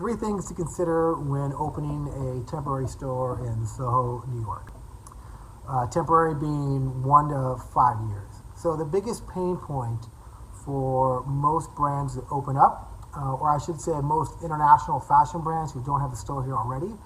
Three things to consider when opening a temporary store in SoHo, New York. Temporary being 1 to 5 years. So the biggest pain point for most brands that open up, or I should say most international fashion brands who don't have a store here already,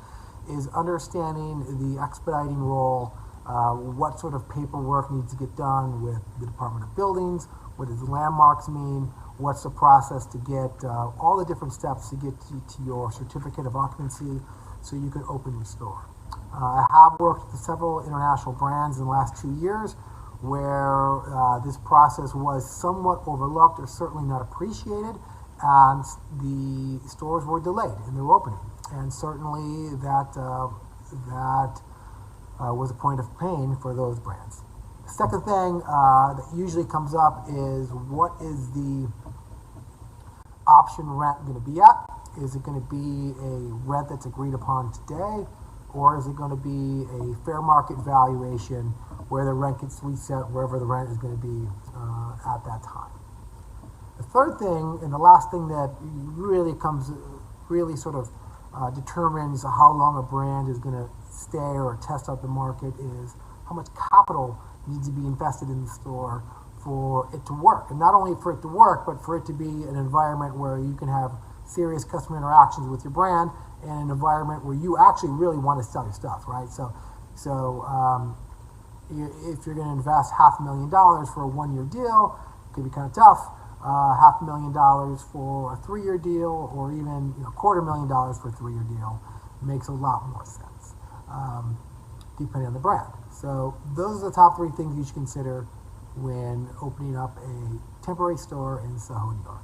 is understanding the expediting role, what sort of paperwork needs to get done with the Department of Buildings, what does landmarks mean, what's the process to get all the different steps to get to your certificate of occupancy so you can open your store. I have worked with several international brands in the last 2 years where this process was somewhat overlooked or certainly not appreciated, and the stores were delayed in their opening. And certainly that was a point of pain for those brands. The second thing that usually comes up is, what is the option rent going to be at? Is it going to be a rent that's agreed upon today, or is it going to be a fair market valuation where the rent gets reset wherever the rent is going to be at that time? The third thing, and the last thing that really sort of determines how long a brand is going to stay or test out the market, is how much capital needs to be invested in the store for it to work. And not only for it to work, but for it to be an environment where you can have serious customer interactions with your brand, and an environment where you actually really want to sell your stuff, right? So if you're going to invest $500,000 for a 1-year deal, it could be kind of tough. $500,000 for a 3-year deal, or even $250,000 for a 3-year deal, makes a lot more sense, depending on the brand. So those are the top 3 things you should consider when opening up a temporary store in SoHo, New York.